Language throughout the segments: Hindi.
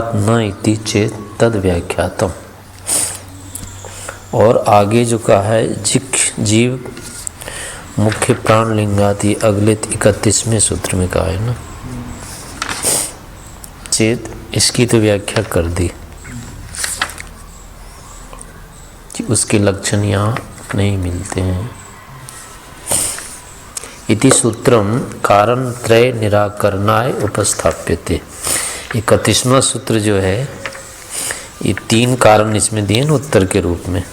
तस्मात् न इति चेत तद व्याख्यातम। और आगे जो कहा है जीव मुख्य प्राण लिंगाति अगले 31वें सूत्र में कहा है ना, चेत इसकी तो व्याख्या कर दी कि उसके लक्षण यहाँ नहीं मिलते हैं। इति सूत्रम कारण त्रय निराकरणाय उपस्थाप्यते। 31वां सूत्र जो है ये 3 कारण इसमें दिए न उत्तर के रूप में,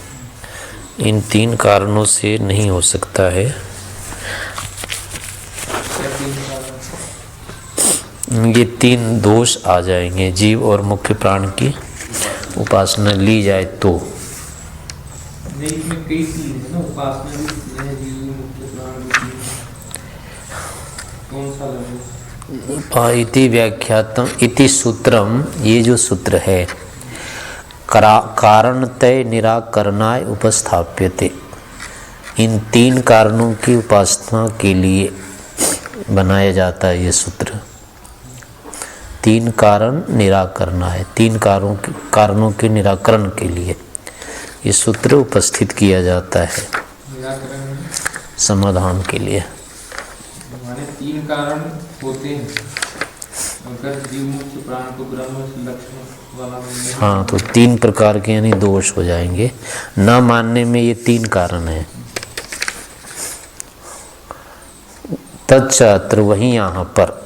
इन 3 कारणों से नहीं हो सकता है। ये 3 दोष आ जाएंगे जीव और मुख्य प्राण की उपासना ली जाए तो। इति व्याख्यातम इति सूत्रम, ये जो सूत्र है कारणतय निराकरणाय उपस्थाप्यते, इन 3 कारणों की उपासना के लिए बनाया जाता है ये सूत्र। 3 कारण निराकरणाय, 3 कारणों के निराकरण के लिए ये सूत्र उपस्थित किया जाता है समाधान के लिए। 3 कारण होते हैं अगर जीव मुक्त प्राण को ब्रह्म लक्षण वाला। हाँ, तो 3 प्रकार के यानी दोष हो जाएंगे न मानने में। ये 3 कारण है। तच्चात्र वही यहाँ पर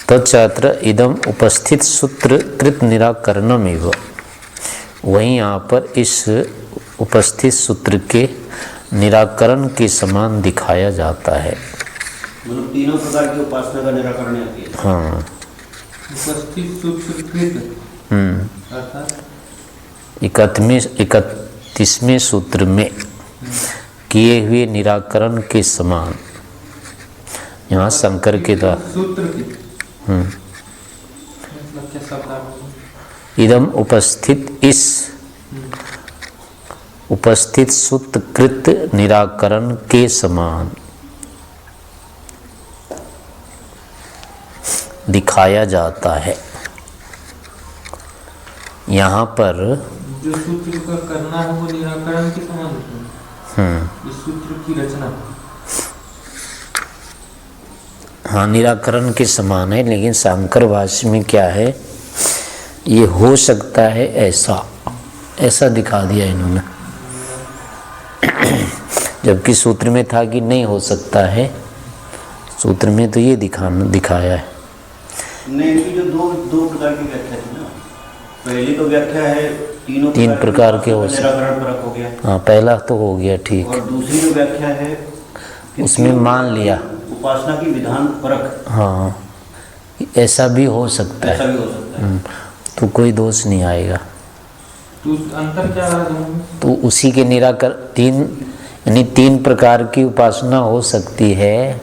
तच्चात्र इदम उपस्थित सूत्र कृत निराकरणमेव, वहीं यहाँ पर इस उपस्थित सूत्र के निराकरण के समान दिखाया जाता है। मतलब तीनों प्रकार की उपासना का निराकरण है। हाँ, उपस्थित सूत्र कृत अर्थात 31वें सूत्र में किए हुए निराकरण के समान, यहाँ शंकर के द्वारा सूत्र की इदम उपस्थित इस उपस्थित सूत्रकृत निराकरण के समान दिखाया जाता है। यहाँ पर जो सूत्र का करना है वो निराकरण के समान है। इस सूत्र की रचना हाँ निराकरण के समान है, लेकिन शंकर भाष्य में क्या है, ये हो सकता है ऐसा दिखा दिया इन्होंने, जबकि सूत्र में था कि नहीं हो सकता है। सूत्र में तो ये दिखाया है। नहीं, इनकी जो दो प्रकार की व्याख्या थी ना, पहली तो व्याख्या है तीन प्रकार के हो निराकरण परक हो गया। हाँ, पहला तो हो गया ठीक। और दूसरी जो व्याख्या है उसमें मान लिया उपासना की विधान परक। हाँ, ऐसा भी हो सकता है, ऐसा भी हो सकता है। तो कोई दोष नहीं आएगा। तो अंतर क्या है? तो उसी के यानी 3 प्रकार की उपासना हो सकती है,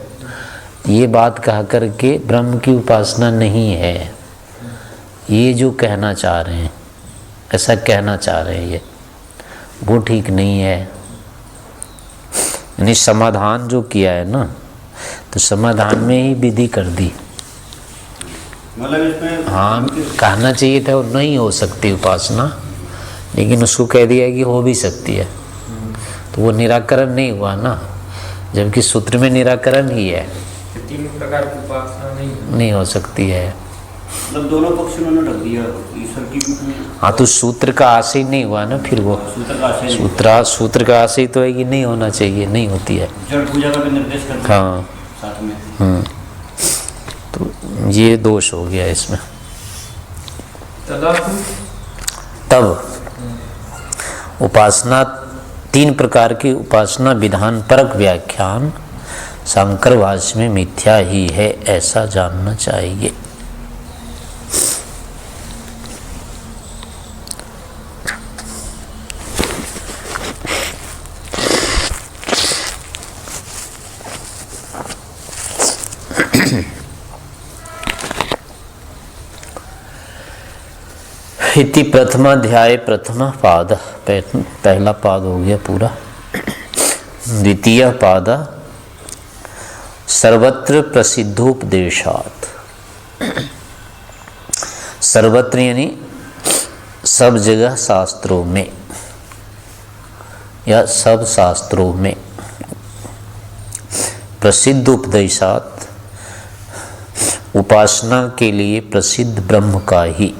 ये बात कह करके ब्रह्म की उपासना नहीं है, ये जो कहना चाह रहे हैं, ऐसा कहना चाह रहे हैं, ये वो ठीक नहीं है। यानी समाधान जो किया है ना, तो समाधान में ही विधि कर दी। मतलब इसमें हाँ, कहना चाहिए था वो नहीं हो सकती उपासना, लेकिन उसको कह दिया कि हो भी सकती है, तो वो निराकरण नहीं हुआ ना, जबकि सूत्र में निराकरण ही है। 3 प्रकार की उपासना नहीं हो सकती है। मतलब दोनों पक्ष उन्होंने रख दिया ईश्वर की। हाँ, तो सूत्र का आशय नहीं हुआ ना फिर वो। सूत्र का आशय तो है कि नहीं होना चाहिए, नहीं होती है। जड़ पूजा का भी निर्देश करते हैं हाँ साथ में। तो ये दोष हो गया इसमें। तब उपासना 3 प्रकार की उपासना विधान परक व्याख्यान शंकर भाष्य में मिथ्या ही है, ऐसा जानना चाहिए। इति प्रथमाध्याय प्रथम पाद, पहला पाद हो गया पूरा। द्वितीय पाद सर्वत्र प्रसिद्धोपदेशात्। सर्वत्र यानी सब जगह शास्त्रों में या सब शास्त्रों में, प्रसिद्ध उपदेशात् उपासना के लिए प्रसिद्ध ब्रह्म का ही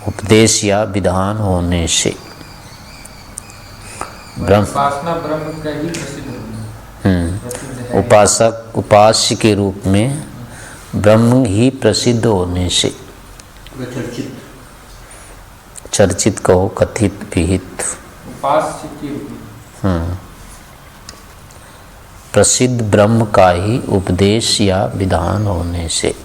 उपदेश या विधान होने से उपासना ब्रह्म का ही प्रसिद्ध है। उपासक उपास्य के रूप में ब्रह्म ही प्रसिद्ध होने से, चर्चित कहो, कथित, विहित, उपास्य के रूप में प्रसिद्ध ब्रह्म का ही उपदेश या विधान होने से।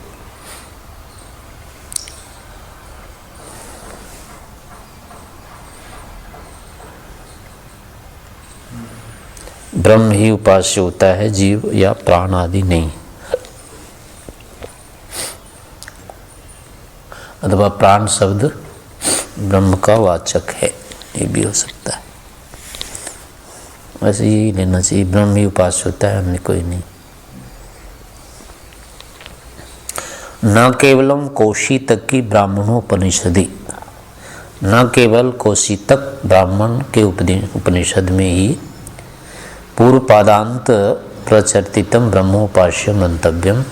ब्रह्म ही उपास्य होता है, जीव या प्राण आदि नहीं, अथवा प्राण शब्द ब्रह्म का वाचक है, ये भी हो सकता है। वैसे यही लेना चाहिए, ब्रह्म ही उपास्य होता है, अन्य कोई नहीं। न केवलम कौशितकी ब्राह्मणोपनिषदि, न केवल कौशितक ब्राह्मण के उपनिषद में ही पूर्व पादांत प्रचर्तितम ब्रह्मोपास्य मंतव्यम,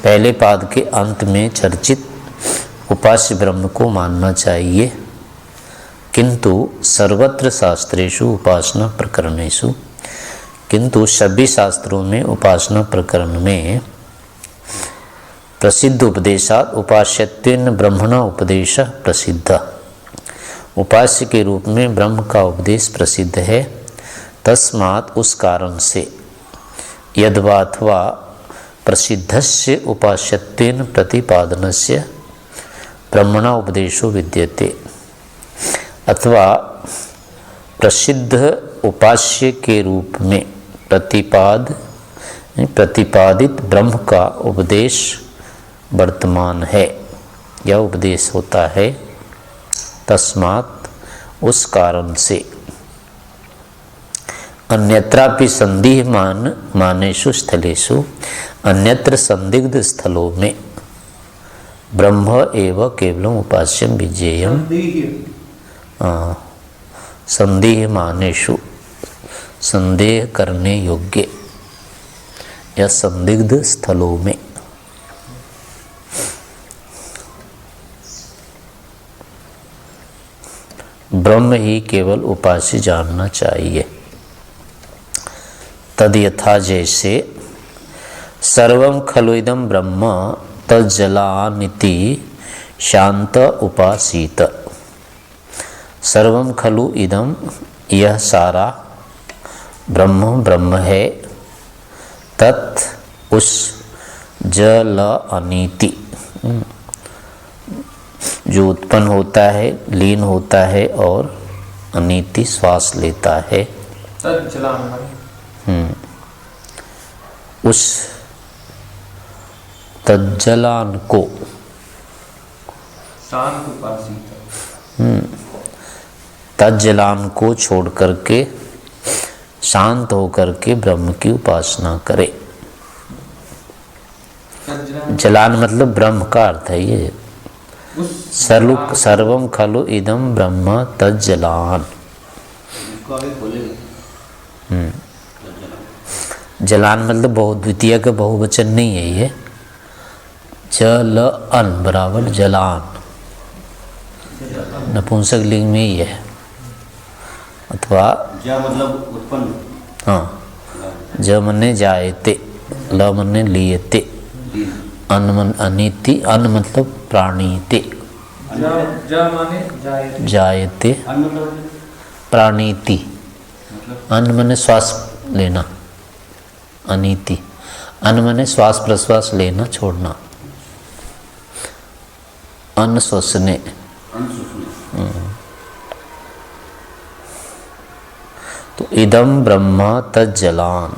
पहले पाद के अंत में चर्चित उपास्य ब्रह्म को मानना चाहिए, किंतु सर्वत्र शास्त्रेषु उपासना प्रकरणेषु, किंतु सभी शास्त्रों में उपासना प्रकरण में प्रसिद्ध उपदेशात् उपास्यत्वेन ब्रह्मणा उपदेश प्रसिद्ध, उपास्य के रूप में ब्रह्म का उपदेश प्रसिद्ध है। तस्मात् उस कारण से यद्वाथवा प्रसिद्धस्य उपास्यत्वेन प्रतिपादनस्य ब्रह्मणा उपदेशो विद्यते, अथवा प्रसिद्ध उपास्य के रूप में प्रतिपादित ब्रह्म का उपदेश वर्तमान है या उपदेश होता है। तस्मात् उस कारण से अन्यत्रापि संदिग्ध मानेषु स्थलेषु, अन्यत्र संदिग्ध स्थलों में ब्रह्म एव केवलम उपास्यम विज्ञेयम, संदेह मानेषु, संदेह करने योग्य या संदिग्ध स्थलों में ब्रह्म ही केवल उपास्य जानना चाहिए। तद यथा जैसे सर्वं खलु इदं ब्रह्म तज्जलानिति शांत उपासीत, सर्वं खलु इदं यह सारा ब्रह्म ब्रह्म है, तत् उस जल अनीति जो उत्पन्न होता है, लीन होता है और अनीति श्वास लेता है, उस तज्जलान को शांत उपासित, तज्जलान को छोड़ करके शांत होकर के ब्रह्म की उपासना करे। जलान मतलब ब्रह्म का अर्थ है ये। सर्वम खलु इदम ब्रह्म तज्जलान, जलान मतलब बहुद्वितीय का बहुवचन नहीं है ये, जल अन बराबर जलान, नपुंसक लिंग में ही है, अथवा मतलब उत्पन्न, हाँ, ज मने जायते, ल मने लियते, अन मन अनिति, अन मतलब प्राणीते, जायते प्राणीति, अन मने श्वास लेना, अनीति, अन मने श्वास प्रश्वास लेना छोड़ना, अन्न श्वसने, तो इदम ब्रह्म तज्जलान,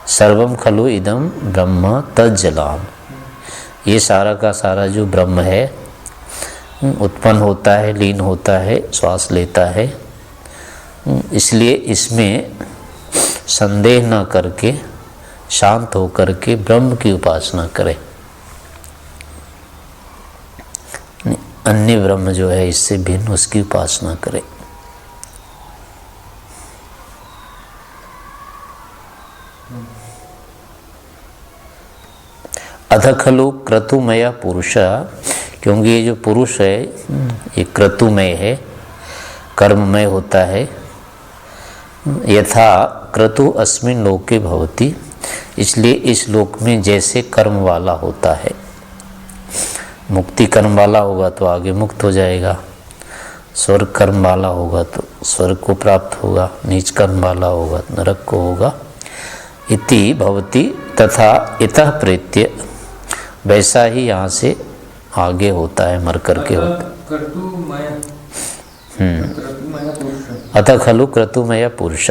सर्वम खलु इदम ब्रह्म तज्जलान, ये सारा का सारा जो ब्रह्म है उत्पन्न होता है, लीन होता है, श्वास लेता है, इसलिए इसमें संदेह न करके शांत होकर के ब्रह्म की उपासना करे। अन्य ब्रह्म जो है इससे भिन्न उसकी उपासना करे। अथ खलु क्रतुमय पुरुष, क्योंकि ये जो पुरुष है ये क्रतुमय है, कर्ममय होता है। यथा क्रतु अस्मिन् लोके भवति, इसलिए इस लोक में जैसे कर्म वाला होता है। मुक्ति कर्म वाला होगा तो आगे मुक्त हो जाएगा, स्वर्ग कर्म वाला होगा तो स्वर्ग को प्राप्त होगा, नीच कर्म वाला होगा तो नरक को होगा। इति भवति तथा इतः प्रेत्य, वैसा ही यहाँ से आगे होता है, मर करके होता अतः खलु क्रतुमय पुरुष,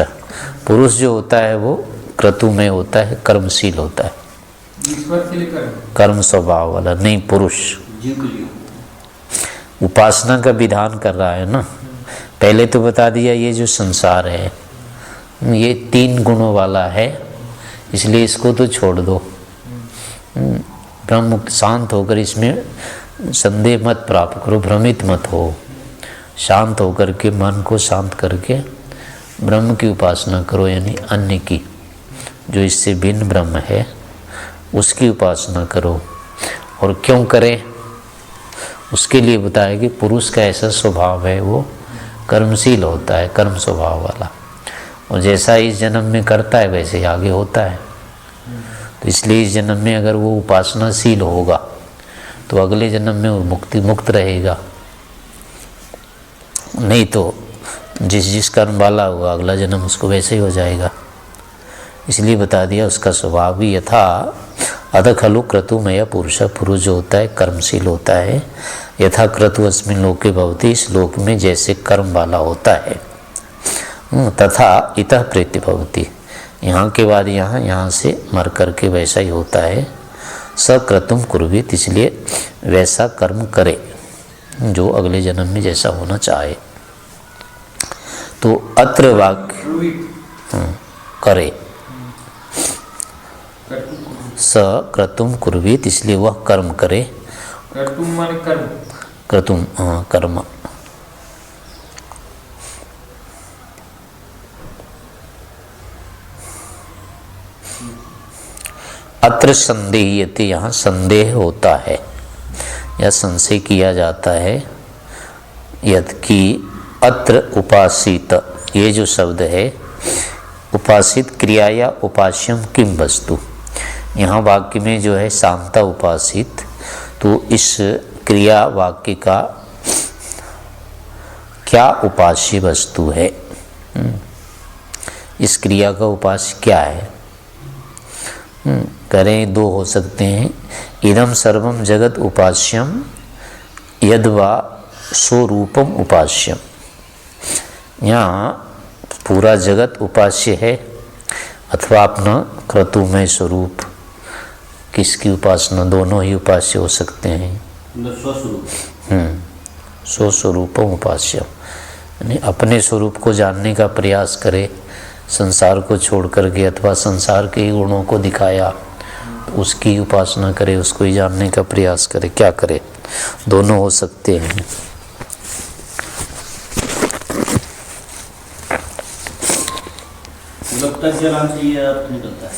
पुरुष जो होता है वो क्रतुमय होता है, कर्मशील होता है, कर्म स्वभाव वाला नहीं। पुरुष उपासना का विधान कर रहा है ना। पहले तो बता दिया ये जो संसार है ये 3 गुणों वाला है, इसलिए इसको तो छोड़ दो। ब्रह्म शांत होकर इसमें संदेह मत प्राप्त करो, भ्रमित मत हो। शांत होकर के मन को शांत करके ब्रह्म की उपासना करो, यानी अन्य की, जो इससे भिन्न ब्रह्म है उसकी उपासना करो। और क्यों करें उसके लिए बताया कि पुरुष का ऐसा स्वभाव है वो कर्मशील होता है, कर्म स्वभाव वाला, और जैसा इस जन्म में करता है वैसे आगे होता है। तो इसलिए इस जन्म में अगर वो उपासनाशील होगा तो अगले जन्म में वो मुक्त रहेगा, नहीं तो जिस कर्म वाला होगा अगला जन्म उसको वैसे ही हो जाएगा। इसलिए बता दिया उसका स्वभाव भी यथा अध खलु क्रतुमय पुरुष, पुरुष जो होता है कर्मशील होता है। यथा क्रतु अस्मिन् लोके भवति, इस लोक में जैसे कर्म वाला होता है। तथा इतः प्रेत्य भवति, यहाँ के बाद यहाँ से मर करके वैसा ही होता है। सक्रतुम कुर्वीत, इसलिए वैसा कर्म करे जो अगले जन्म में जैसा होना चाहे। तो अत्र वाक्य करे, सक्रतुम कुर्वीत, इसलिए वह कर्म करे। क्रतुम कर्म। अत्र संदेह्यते, यहाँ संदेह होता है या संशय किया जाता है। यद कि अत्र उपासित, ये जो शब्द है उपासित क्रिया या उपास्यम किम वस्तु, यहाँ वाक्य में जो है शांता उपासित, तो इस क्रिया वाक्य का क्या उपास्य वस्तु है, इस क्रिया का उपास्य क्या है। करें 2 हो सकते हैं। इदम सर्वम जगत उपास्यम यद्वा स्वरूपम उपास्यम, यहाँ पूरा जगत उपास्य है अथवा अपना क्रतुमय स्वरूप, किसकी उपासना, दोनों ही उपास्य हो सकते हैं। स्वस्वरूपम उपास्य, यानी अपने स्वरूप को जानने का प्रयास करे, संसार को छोड़ करके, अथवा संसार के गुणों को दिखाया तो उसकी उपासना करे, उसको ही जानने का प्रयास करे। क्या करे, दोनों हो सकते हैं। जलान से ये अर्थ निकलता है।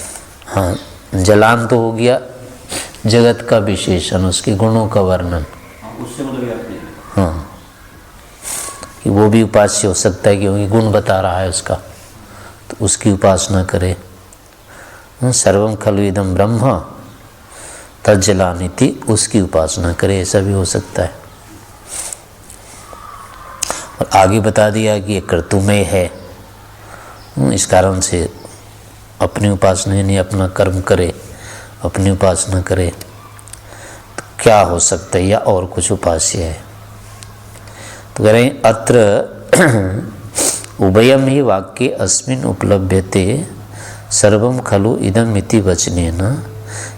हाँ, जलान तो हो गया जगत का विशेषण, उसके गुणों का वर्णन। उससे मतलब हाँ, कि वो भी उपास्य हो सकता है क्योंकि गुण बता रहा है उसका, तो उसकी उपासना करे। सर्वम खलु इदम ब्रह्म तज्जलानिति, उसकी उपासना करे, ऐसा भी हो सकता है। और आगे बता दिया कि ये क्रतुमय है, इस कारण से अपनी उपासना यानी अपना कर्म करे, अपनी उपासना करे। तो क्या हो सकता है या और कुछ उपास्य है। तो कह रहे हैं अत्र उभयम ही वाक्य अस्मिन् उपलभ्यते सर्वम खलु इदम इति वचनेन,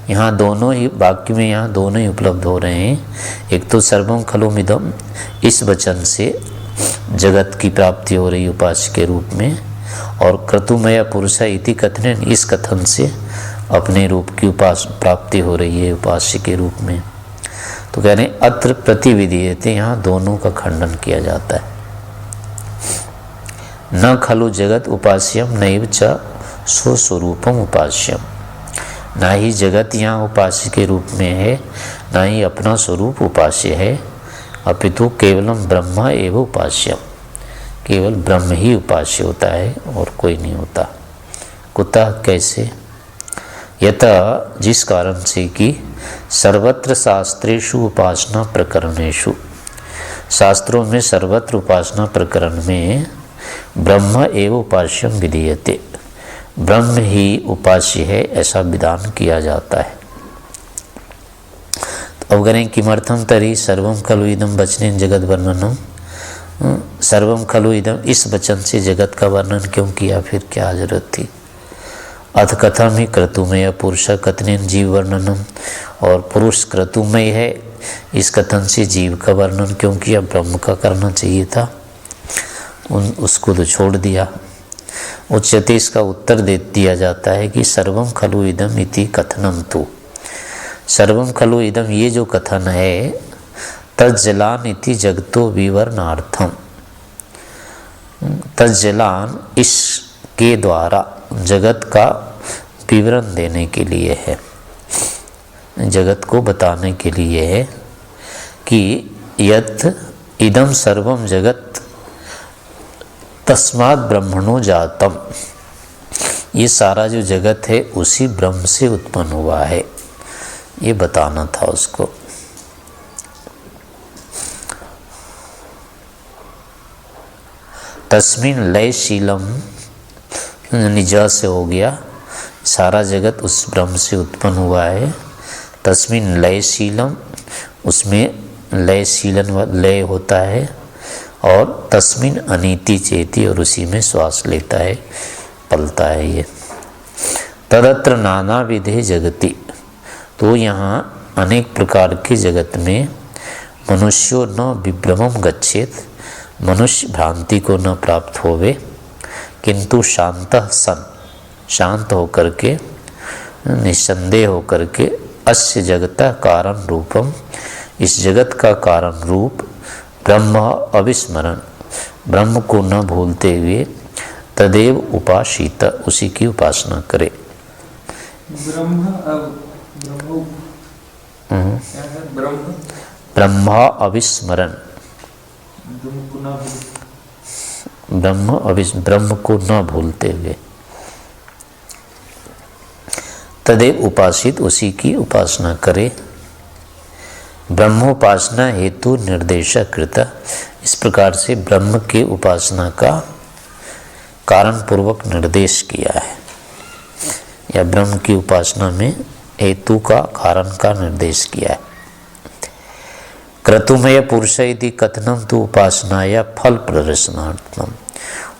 यहाँ दोनों ही वाक्य में यहाँ दोनों ही उपलब्ध हो रहे हैं। एक तो सर्वम खलु इदम, इस वचन से जगत की प्राप्ति हो रही उपास्य के रूप में, और क्रतुमय पुरुष इति कथन, इस कथन से अपने रूप की प्राप्ति हो रही है उपास्य के रूप में। तो कह रहे हैं अत्र प्रतिविधीयते, यहाँ दोनों का खंडन किया जाता है। न खलु जगत उपास्यम नैव च स्वस्वरूपम उपास्यम, ना ही जगत यहाँ उपास्य के रूप में है, ना ही अपना स्वरूप उपास्य है, अपितु केवलम ब्रह्म एवं उपास्यम, केवल ब्रह्म ही उपास्य होता है और कोई नहीं होता। कुतः, कैसे? यतः, जिस कारण से कि सर्वत्र शास्त्रेषु उपासना प्रकरणेषु, शास्त्रों में सर्वत्र उपासना प्रकरण में ब्रह्म एवं उपास्यम विधीयते, ब्रह्म ही उपास्य है ऐसा विधान किया जाता है। तो अवगरें किमर्थम तरी सर्वम खलु इदम वचनेन जगत वर्णनम, सर्वम खलु इदम, इस वचन से जगत का वर्णन क्यों किया, फिर क्या जरूरत थी? अथ कथम ही क्रतुमय पुरुष कथनेन जीव वर्णनम, और पुरुष क्रतुमय है इस कथन से जीव का वर्णन क्यों किया? ब्रह्म का करना चाहिए था, उसको तो छोड़ दिया। उच्यते, इसका उत्तर दे दिया जाता है कि सर्वम खलु इदम इति कथनम तु, सर्वम खलु इदम ये जो कथन है, तज्जलान इति जगतो विवरणार्थम, तज्जलान इसके द्वारा जगत का विवरण देने के लिए है, जगत को बताने के लिए है कि यत् इदम सर्वम जगत तस्मात् ब्रह्मणो जातम, ये सारा जो जगत है उसी ब्रह्म से उत्पन्न हुआ है, ये बताना था उसको। तस्मिन लयशीलम, निजा से हो गया, सारा जगत उस ब्रह्म से उत्पन्न हुआ है। तस्मिन लयशीलम, उसमें लयशीलन लय होता है, और तस्मिन अनीति चेती, और उसी में श्वास लेता है, पलता है ये। तदत्र नाना विधे जगति, तो यहाँ अनेक प्रकार के जगत में मनुष्यो न विभ्रमम गच्छेत, मनुष्य भ्रांति को न प्राप्त होवे, किंतु शांतः सन, शांत होकर के, निस्संदेह होकर के, अस्य जगतः कारण रूपम, इस जगत का कारण रूप ब्रह्म अविस्मरण, ब्रह्म को न भूलते हुए, तदेव उपासित, उसी की उपासना करे। ब्रह्म अविस्मरण, ब्रह्म को न भूलते हुए, तदेव उपासित, उसी की उपासना करे। ब्रह्मोपासना हेतु निर्देशक कृत, इस प्रकार से ब्रह्म के उपासना का कारण पूर्वक निर्देश किया है, या ब्रह्म की उपासना में हेतु का कारण का निर्देश किया है। क्रतुमय पुरुष यदि कथनम तो उपासना या फल प्रदर्शनार्थम,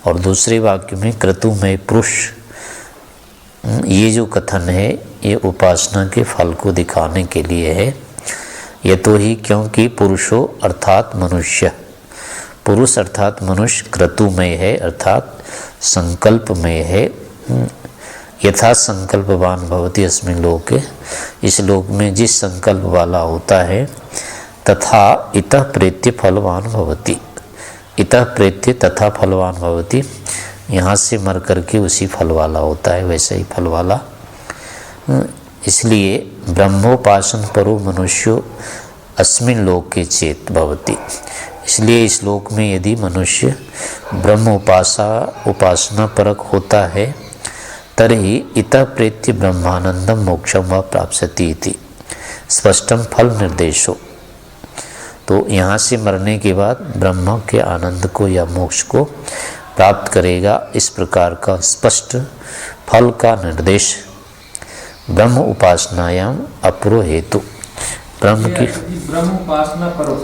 और दूसरे वाक्य में क्रतुमय पुरुष, ये जो कथन है ये उपासना के फल को दिखाने के लिए है। ये तो ही क्योंकि पुरुषो अर्थात मनुष्य, पुरुष अर्थात मनुष्य क्रतुमय है, अर्थात संकल्पमय है। यथा संकल्पवान भवति अस्मिन् लोके, इस लोक में जिस संकल्प वाला होता है, तथा इतः प्रेत्य फलवान भवति, इतः प्रेत्य तथा फलवान भवति, यहाँ से मर करके उसी फल वाला होता है, वैसे ही फल वाला। इसलिए ब्रह्मोपासन परो मनुष्यो अस्मिन् लोके चेत भवति, इसलिए इस लोक में यदि मनुष्य ब्रह्म उपासना परक होता है, तर्हि इतः प्रेत्य ब्रह्मानंदम मोक्षम व प्राप्स्यति इति स्पष्टम फल निर्देशो, तो यहाँ से मरने के बाद ब्रह्म के आनंद को या मोक्ष को प्राप्त करेगा, इस प्रकार का स्पष्ट फल का निर्देश ब्रह्म उपासनायाम अपुरो हेतु, ब्रह्म की ब्रह्म उपासना करो,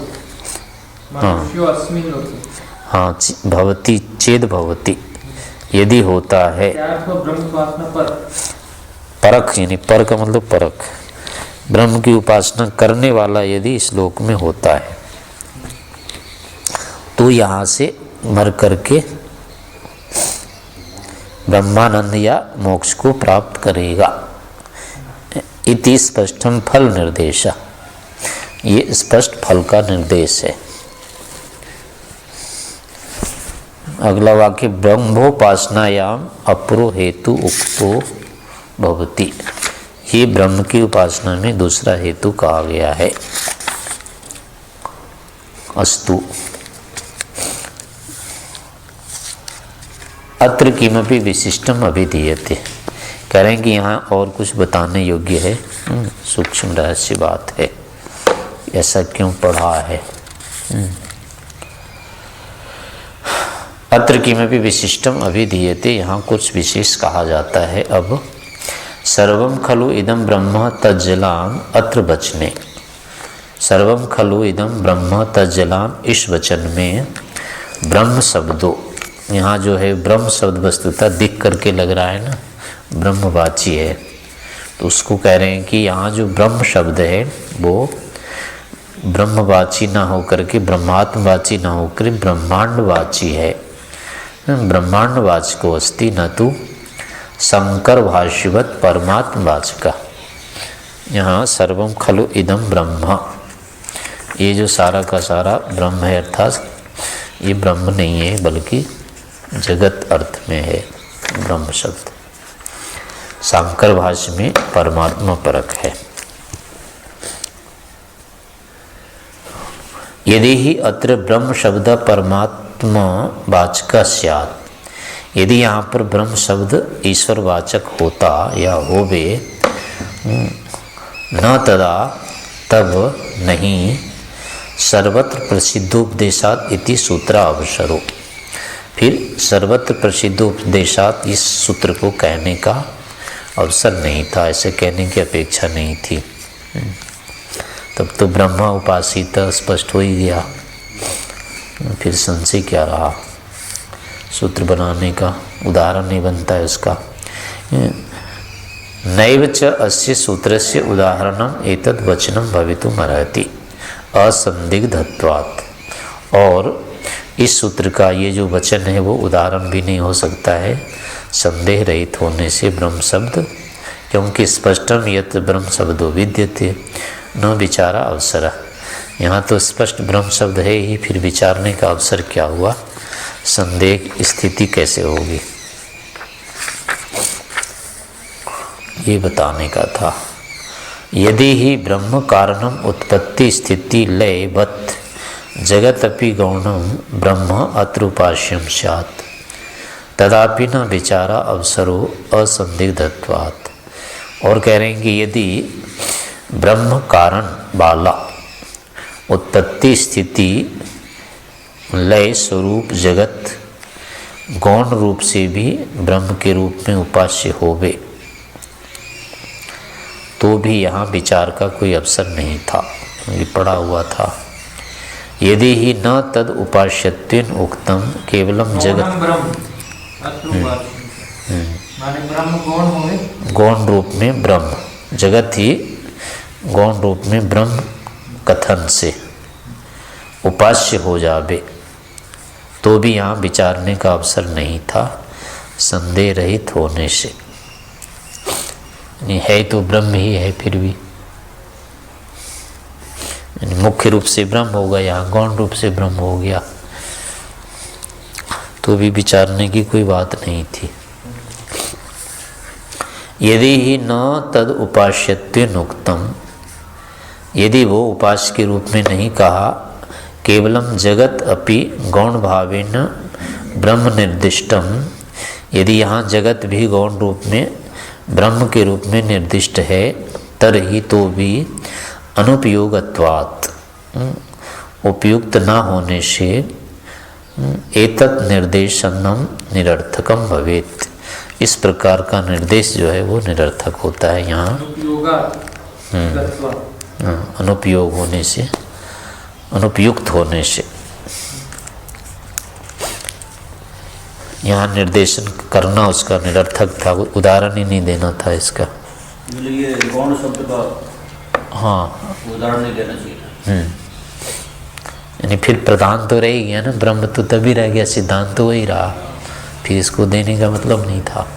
मनुष्यो अस्मिन् लोके, हाँ, भवति चेद भवति, यदि होता है, ब्रह्म उपासना पर, परख, यानी पर का मतलब परख, ब्रह्म की उपासना करने वाला यदि इस लोक में होता है, तो यहाँ से मर करके ब्रह्मानंद या मोक्ष को प्राप्त करेगा। इति स्पष्टम फल निर्देश, ये स्पष्ट फल का निर्देश है। अगला वाक्य ब्रह्मोपासनायाम अपरो हेतु उक्तो भवति, ये ब्रह्म की उपासना में दूसरा हेतु कहा गया है। अस्तु अत्र किमपि विशिष्टम अभिधीयते, कह रहे हैं कि यहाँ और कुछ बताने योग्य है, सूक्ष्म रहस्य बात है, ऐसा क्यों पढ़ा है। अत्र किमपि विशिष्टम अभिधीयते, यहाँ कुछ विशेष कहा जाता है। अब सर्वम खलु इदम ब्रह्म तज्जलाम अत्र वचने, सर्वम खलु इदम ब्रह्म तज्जलाम इस वचन में ब्रह्म शब्दों, यहाँ जो है ब्रह्म शब्द वस्तुतः दिख करके लग रहा है ना, ब्रह्मवाची है, तो उसको कह रहे हैं कि यहाँ जो ब्रह्म शब्द है वो ब्रह्मवाची ना होकर के ब्रह्मात्मवाची ना होकर ब्रह्मांडवाची है। ब्रह्मांडवाचको अस्ति न तो शंकर भाष्यवत परमात्मवाचका। यहाँ सर्वम खलु इदम ब्रह्म, ये जो सारा का सारा ब्रह्म है, अर्थात ये ब्रह्म नहीं है बल्कि जगत अर्थ में है ब्रह्म शब्द। शंकर भाष्य में परमात्मा परक है। यदि ही अत्र ब्रह्म शब्द परमात्मा वाचक स्यात्, यदि यहाँ पर ब्रह्म शब्द ईश्वर वाचक होता या होवे, न तदा तब नहीं सर्वत्र प्रसिद्धोपदेशात् इति सूत्र अवसरो, फिर सर्वत्र प्रसिद्धोपदेशात् इस सूत्र को कहने का अवसर नहीं था, ऐसे कहने की अपेक्षा नहीं थी। तब तो ब्रह्मा उपासित स्पष्ट हो ही गया, फिर संशय क्या रहा, सूत्र बनाने का उदाहरण नहीं बनता है उसका। नैव च अस्य सूत्रस्य उदाहरणम एतद् वचनम भवितुम् अर्हति असंदिग्धत्वात्, और इस सूत्र का ये जो वचन है वो उदाहरण भी नहीं हो सकता है संदेह रहित होने से ब्रह्म शब्द, क्योंकि स्पष्टम यत् ब्रह्म शब्दो विद्यते न विचारा अवसर, यहाँ तो स्पष्ट ब्रह्म शब्द है ही, फिर विचारने का अवसर क्या हुआ, संदेह स्थिति कैसे होगी, ये बताने का था। यदि ही ब्रह्म कारणम उत्पत्ति स्थिति लय वत् जगतपि गौणम ब्रह्म अत्रुपास्यम स्यात् तदापि न विचारा अवसरो असंदिग्धत्वात्, और कह रहे हैं कि यदि ब्रह्म कारण वाला उत्पत्ति स्थिति लय स्वरूप जगत गौण रूप से भी ब्रह्म के रूप में उपास्य होवे, तो भी यहाँ विचार का कोई अवसर नहीं था, ये पड़ा हुआ था। यदि ही न तद उपास्यत्वेन उक्तम केवलम जगत, गौण रूप में ब्रह्म, जगत ही गौण रूप में ब्रह्म कथन से उपास्य हो जावे, तो भी यहाँ विचारने का अवसर नहीं था संदेह रहित होने से। है तो ब्रह्म ही है, फिर भी मुख्य रूप से ब्रह्म होगा, यहाँ गौण रूप से ब्रह्म हो गया, तो भी विचारने की कोई बात नहीं थी। यदि ही न तद उपास्यत्वेन उक्तम, यदि वो उपास्य के रूप में नहीं कहा, केवलम जगत अपि गौण भावेन ब्रह्म निर्दिष्टम, यदि यहाँ जगत भी गौण रूप में ब्रह्म के रूप में निर्दिष्ट है, तरहि तो भी अनुपयोगत्वात्, उपयुक्त न होने से एतत् निर्देशनम निरर्थकम भवेत्, इस प्रकार का निर्देश जो है वो निरर्थक होता है। यहाँ अनुपयोग होने से, अनुपयुक्त होने से, यहाँ निर्देशन करना उसका निरर्थक था, उदाहरण ही नहीं देना था इसका। ये गौण शब्द का हाँ उदाहरण नहीं देना चाहिए था। यानी फिर प्रधान तो रह गया ना, ब्रह्म तो तभी रह गया, सिद्धांत तो वही रहा, फिर इसको देने का मतलब नहीं था।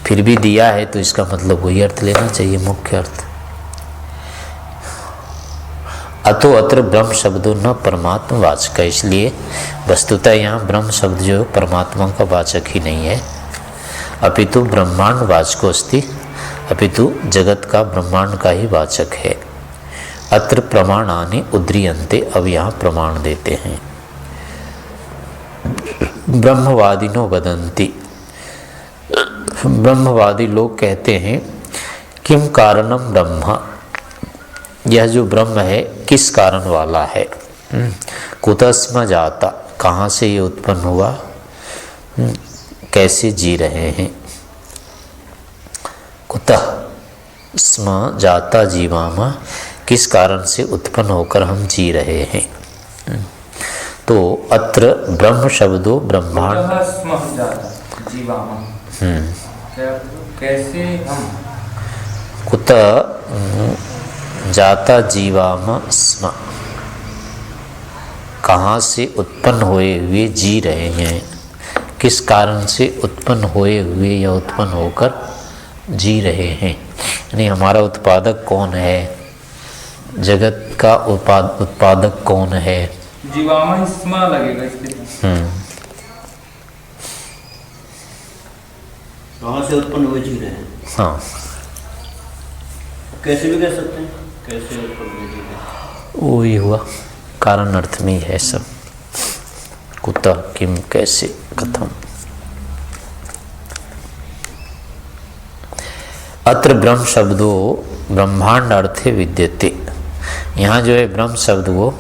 फिर भी दिया है तो इसका मतलब वही अर्थ लेना चाहिए, मुख्य अर्थ। अतो अत्र ब्रह्म शब्दों न परमात्मा वाचक है, इसलिए वस्तुतः यहाँ ब्रह्म शब्द जो है परमात्मा का वाचक ही नहीं है, अपितु ब्रह्मांड वाचको अस्ति, अपितु जगत का ब्रह्मांड का ही वाचक है। अत्र प्रमाणानि उद्रियन्ते, अब यहाँ प्रमाण देते हैं। ब्रह्मवादिनो वदन्ति, ब्रह्मवादी लोग कहते हैं किम कारणम ब्रह्म, यह जो ब्रह्म है किस कारण वाला है। कुतस्म जाता, कहाँ से ये उत्पन्न हुआ, कैसे जी रहे हैं। कुतः स्म जाता जीवामा, किस कारण से उत्पन्न होकर हम जी रहे हैं। तो अत्र ब्रह्म शब्दों ब्रह्मांड, स्म जाता जीवामा, कैसे हम, कुतः जाता जीवाम स्म, कहाँ से उत्पन्न हुए हुए जी रहे हैं, किस कारण से उत्पन्न हुए हुए या उत्पन्न होकर जी रहे हैं। यानी हमारा उत्पादक कौन है, जगत का उत्पादक कौन है। जीवामा स्म लगेगा इसके। कहाँ से उत्पन्न हुए जी रहे हैं। हाँ, कैसे भी कह सकते हैं, कैसे उत्पन्न हुए जी रहे हैं। वही हुआ, कारण अर्थ में ही है सब। कुतः किम, कैसे, कथम। अत्र ब्रह्म शब्दो ब्रह्मांड अर्थे विद्यते, यहाँ जो है ब्रह्म शब्द वो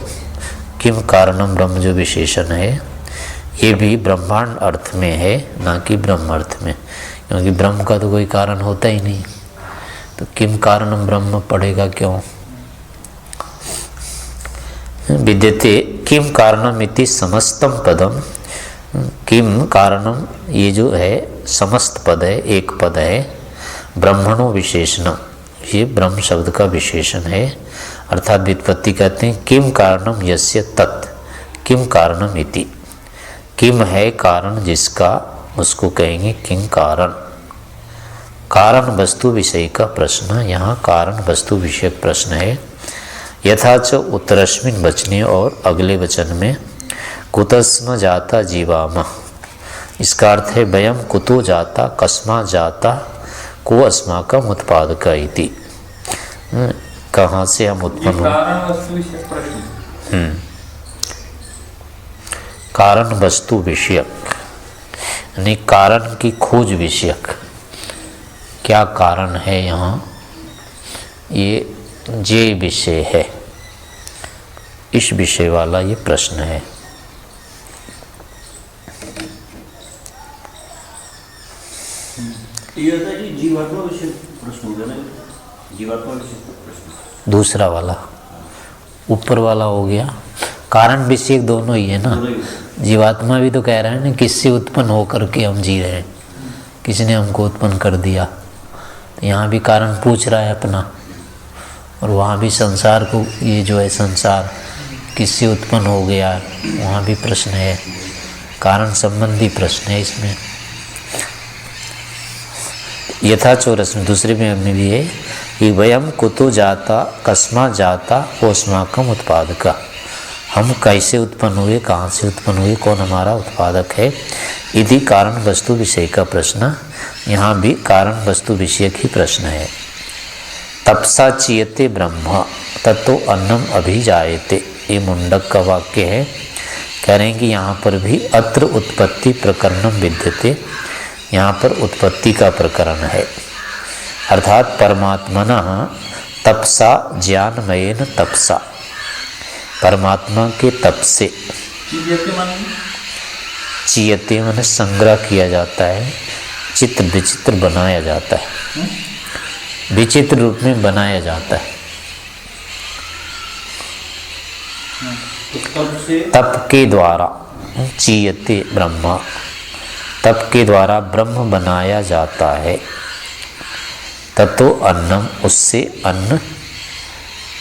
किम कारणम ब्रह्म जो विशेषण है ये भी ब्रह्मांड अर्थ में है, ना कि ब्रह्म अर्थ में, क्योंकि ब्रह्म का तो कोई कारण होता ही नहीं, तो किम कारणम ब्रह्म पड़ेगा क्यों। विद्यते किम कारणम इति समस्तम पदम, किम कारणम ये जो है समस्त पद है, एक पद है। ब्रह्मणो विशेषणम, ये ब्रह्म शब्द का विशेषण है, अर्थात व्युत्पत्ति कहते हैं किम कारणम यस्य तत्, किम कारणम इति, किम है कारण जिसका, उसको कहेंगे किम कारण। कारण वस्तु विषय का प्रश्न, यहाँ कारण वस्तु विषयक प्रश्न है। यथाच उत्तरस्मिन वचने, और अगले वचन में कुतस्म जाता जीवाम, इसका अर्थ है वयम कुतो जाता कस्मा जाता को अस्माकम उत्पादक इति, कहाँ से हम उत्पन्न हुए। कारण वस्तु विषयक प्रश्न, कारण वस्तु विषयक यानी कारण की खोज विषयक, क्या कारण है यहाँ, ये विषय है, इस विषय वाला ये प्रश्न है। ये होता है जी जीवात्मा विषय प्रश्न हो गया ना, जीवात्मा विषय प्रश्न दूसरा वाला, ऊपर वाला हो गया कारण विषयक, दोनों ही है ना। जीवात्मा भी तो कह रहा है ना किससे उत्पन्न होकर के हम जी रहे हैं, किसने हमको उत्पन्न कर दिया, तो यहाँ भी कारण पूछ रहा है अपना, और वहाँ भी संसार को, ये जो है संसार किससे उत्पन्न हो गया, वहाँ भी प्रश्न है, कारण संबंधी प्रश्न है इसमें। यथा चौरस में दूसरे में भी है कि वयम कुतो जाता कस्मा जाता अस्माकम उत्पादक, हम कैसे उत्पन्न हुए, कहाँ से उत्पन्न हुए, कौन हमारा उत्पादक है। यदि कारण वस्तु विषय का प्रश्न, यहाँ भी कारण वस्तु विषयक ही प्रश्न है। तपसा चीयते ब्रह्म ततो अन्नम अभिजायते, ये मुंडक का वाक्य है। कह रहे हैं कि यहाँ पर भी अत्र उत्पत्ति प्रकरणम विद्यते, यहाँ पर उत्पत्ति का प्रकरण है, अर्थात परमात्मना तपसा ज्ञानमयेन तपसा, परमात्मा के तप से। चीयते माने संग्रह किया जाता है, चित्र विचित्र बनाया जाता है, विचित्र रूप में बनाया जाता है। तप के द्वारा चीयते ब्रह्मा, तप के द्वारा ब्रह्म बनाया जाता है। ततो अन्नम, उससे अन्न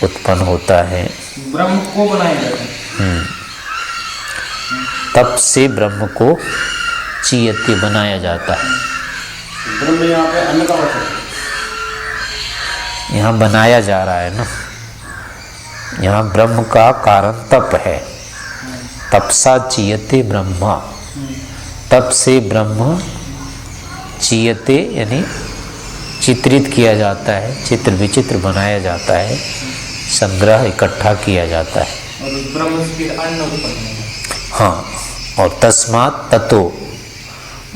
उत्पन्न होता है। ब्रह्म को बनाया जाता है। तप से ब्रह्म को चीयते बनाया जाता है। ब्रह्म यहाँ पे अन्न का वचन है। यहाँ बनाया जा रहा है ना, यहाँ ब्रह्म का कारण तप है। तपसा चीयते ब्रह्मा, तप से ब्रह्म चीयते यानी चित्रित किया जाता है, चित्र विचित्र बनाया जाता है, संग्रह इकट्ठा किया जाता है। और उस ब्रह्म से फिर अन्न उत्पन्न होगा। हाँ, और तस्मात् ततो,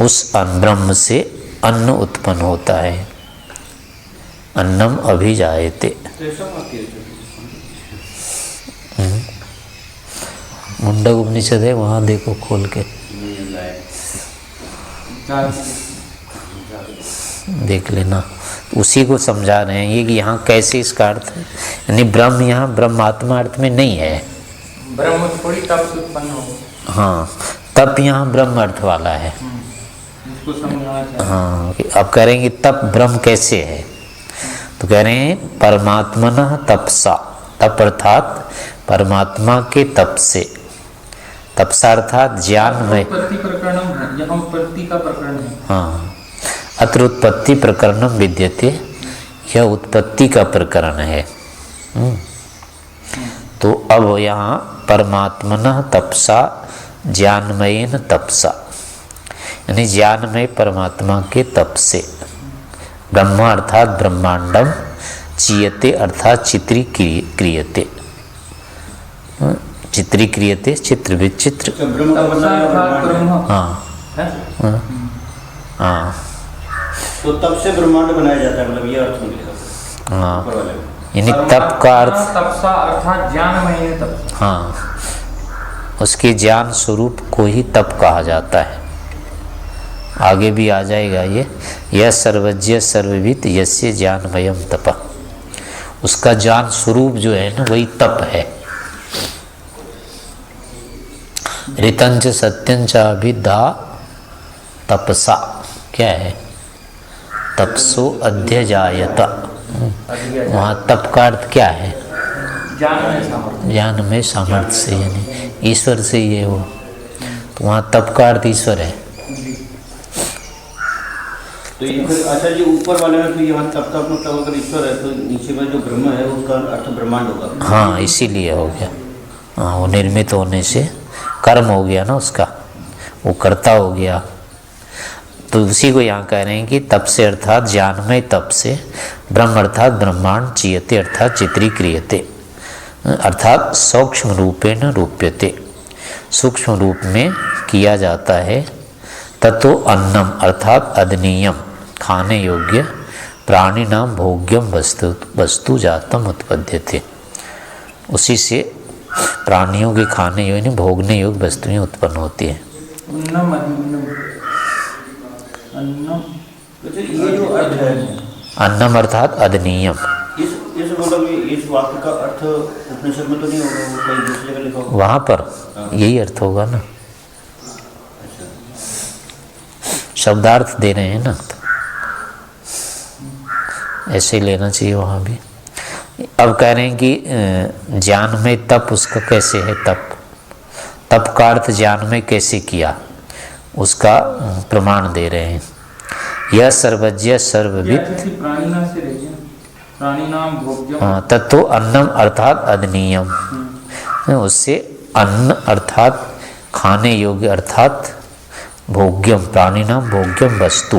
उस ब्रह्म से अन्न उत्पन्न होता है। अन्नम अभिजायते। मुंडक उपनिषद है, वहाँ देखो खोल के देख लेना। उसी को समझा रहे हैं ये कि यहाँ कैसे इसका अर्थ है, यानी ब्रह्म यहाँ ब्रह्मात्मा अर्थ में नहीं है। ब्रह्म थोड़ी तप से उत्पन्न होगा। हाँ, तप यहाँ ब्रह्म अर्थ वाला है। इसको समझाना चाहिए। हाँ, अब कह रहे हैं कि तप ब्रह्म कैसे है, तो कह रहे हैं परमात्मनः तपसा, तप अर्थात परमात्मा के तप से, तपसा अर्थात ज्ञान में। उत्पत्ति प्रकरणम, यहाँ उत्पत्ति का प्रकरण है। हाँ, अत्र उत्पत्ति प्रकरणम विद्यते, यह उत्पत्ति का प्रकरण है। तो अब यहाँ परमात्मनः तपसा ज्ञानमयेन तपसा, यानी ज्ञानमय परमात्मा के तप से ब्रह्मा अर्थात ब्रह्मांडम चीयते अर्थात चित्रीक्रियते, चित्रीक्रियते चित्र विचित्र। हाँ हाँ हाँ, तो तब से ब्रह्मांड बनाया जाता है, मतलब ये अर्थ निकलेगा। हाँ, यानी तप का अर्थ तपसा अर्थात ज्ञानमय तप। हाँ, उसके ज्ञान स्वरूप को ही तप कहा जाता है। आगे भी आ जाएगा ये, यह सर्वज्ञ सर्वविद यस्य ज्ञानमयम तप, उसका ज्ञान स्वरूप जो है ना वही तप है। ऋतंच सत्यंच अभिधा तपसा, क्या है, तपसो अध्यजायत। वहाँ तप का अर्थ क्या है, ज्ञान में सामर्थ्य से, यानी ईश्वर से ये हो, तो वहाँ तप का अर्थ ईश्वर है। तो ये फिर अच्छा जी ऊपर वाले में, तो यहाँ तप का मतलब अगर ईश्वर है तो नीचे में जो ब्रह्म है उसका अर्थ ब्रह्मांड होगा। हाँ, इसीलिए हो गया। हाँ, वो निर्मित होने से कर्म हो गया ना उसका, वो कर्ता हो गया। तो उसी को यहाँ कह रहे हैं कि तप से अर्थात ज्ञानमय तप से ब्रह्म अर्थात ब्रह्मांड चीयते अर्थात चित्रीक्रियते, अर्थात सूक्ष्म रूपेण रूप्यते, सूक्ष्म रूप में किया जाता है। ततो अन्नम अर्थात अदनीयम, खाने योग्य, प्राणी नाम भोग्यम वस्तु जातम उत्पद्यते, उसी से प्राणियों के खाने योग्य भोगने योग्य वस्तुएं उत्पन्न होती हैं। ये जो अर्थ है अन्नम अर्थात अदनीयम, इस मतलब इस वाक्य का अर्थ उपनिषद में तो नहीं होगा, वो कहीं दूसरी जगह लिखा होगा। वहाँ पर यही अर्थ होगा ना, शब्दार्थ दे रहे हैं ना, ऐसे लेना चाहिए वहाँ भी। अब कह रहे हैं कि ज्ञान में तप उसका कैसे है, तप का अर्थ ज्ञान में कैसे किया उसका प्रमाण दे रहे हैं। यह सर्वज्ञ सर्वविद तत्व अन्नम अर्थात अदनीयम, उससे अन्न अर्थात खाने योग्य अर्थात भोग्यम, प्राणी नाम भोग्यम वस्तु,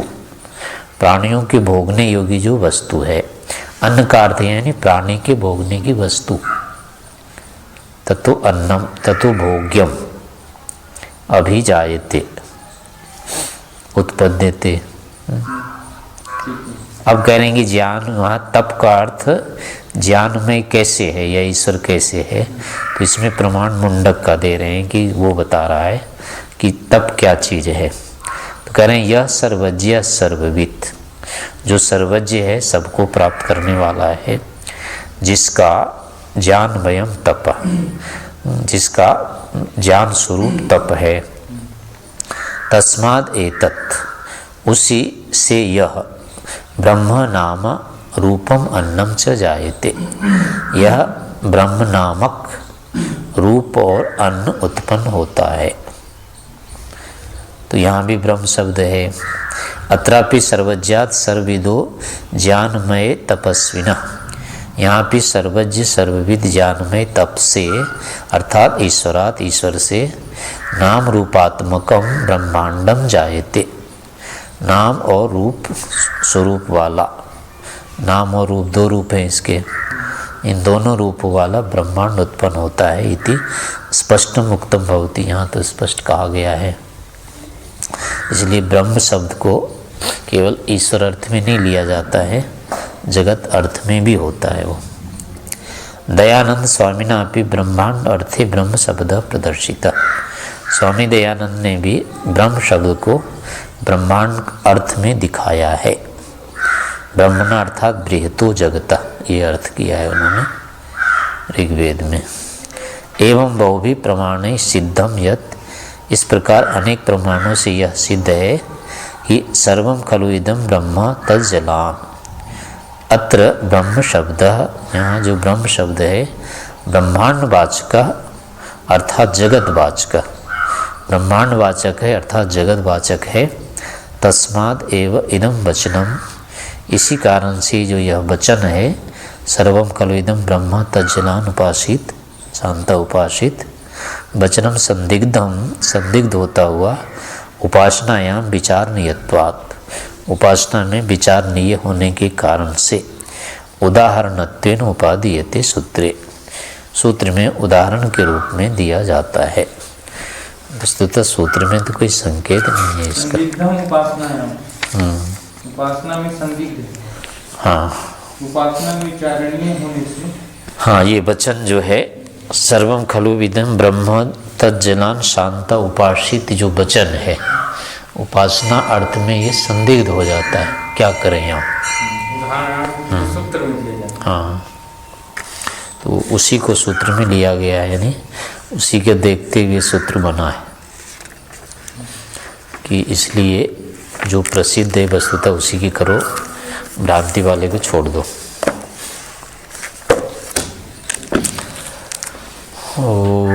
प्राणियों के भोगने योग्य जो वस्तु है। अन्न का अर्थ यानी प्राणी के भोगने की वस्तु। ततो अन्नम ततो भोग्यम अभिजायते उत्पद्यते। अब कह रहे हैं कि ज्ञान, वहाँ तप का अर्थ ज्ञान में कैसे है या ईश्वर कैसे है, तो इसमें प्रमाण मुंडक का दे रहे हैं कि वो बता रहा है कि तप क्या चीज़ है। तो कह रहे हैं यह सर्वज्ञ सर्वविद, जो सर्वज्ञ है, सबको प्राप्त करने वाला है, जिसका ज्ञानमयम तप, जिसका ज्ञान स्वरूप तप है। तस्माद् एतत्, उसी से यह ब्रह्म नाम रूपम अन्नम च जायते, यह ब्रह्म नामक रूप और अन्न उत्पन्न होता है। तो यहाँ भी ब्रह्म शब्द है। अत्रापि सर्वज्ञात सर्वविदो ज्ञानमय तपस्विना, यहाँ भी सर्वज्ञ सर्वविद ज्ञानमय तप से अर्थात ईश्वरात ईश्वर से नाम रूपात्मकम ब्रह्मांडम जायते, नाम और रूप स्वरूप वाला, नाम और रूप दो रूप हैं इसके, इन दोनों रूपों वाला ब्रह्मांड उत्पन्न होता है। इति स्पष्टम उक्तम भवति, यहाँ तो स्पष्ट कहा गया है। इसलिए ब्रह्म शब्द को केवल ईश्वर अर्थ में नहीं लिया जाता है, जगत अर्थ में भी होता है वो। दयानंद स्वामिना अपि ब्रह्मांड अर्थे ब्रह्म शब्द प्रदर्शिता, स्वामी दयानंद ने भी ब्रह्म शब्द को ब्रह्मांड अर्थ में दिखाया है। ब्रह्मणा अर्थात बृहतो जगता, ये अर्थ किया है उन्होंने ऋग्वेद में। एवं बहुभी प्रमाणे सिद्धम यत्, इस प्रकार अनेक प्रमाणों से यह सिद्ध है कि सर्वं खलु इदं ब्रह्म तज्जलान। अत्र ब्रह्म शब्द, यहाँ जो ब्रह्म शब्द है ब्रह्मांड वाचक अर्थात जगत वाचक, ब्रह्मांड वाचक है अर्थात जगत वाचक है। तस्माद् एव इदं वचनम, इसी कारण से जो यह वचन है सर्वं खलु इदं ब्रह्म तज्जलान उपासित शांत उपासित, वचनम संदिग्धम संदिग्ध होता हुआ, उपासनायाम विचारणीयत्वात्, उपासना में विचारणीय होने के कारण से, उदाहरणत्वेन उपादीयते सूत्रे, सूत्र में उदाहरण के रूप में दिया जाता है। वस्तुतः सूत्र में तो कोई संकेत नहीं है इसका। उपासना में संदिग्ध, हाँ, उपासना में विचारणीय होने से, हाँ, ये वचन जो है सर्वं खलु इदं ब्रह्म तज्जलान शांत उपासित, जो वचन है उपासना अर्थ में ये संदिग्ध हो जाता है, क्या करें यहाँ। सूत्र में लिया जाता है। हाँ, तो उसी को सूत्र में लिया गया है, यानी उसी के देखते हुए सूत्र बना है कि इसलिए जो प्रसिद्ध है वस्तुतः उसी की करो, भ्रांति वाले को छोड़ दो। ओ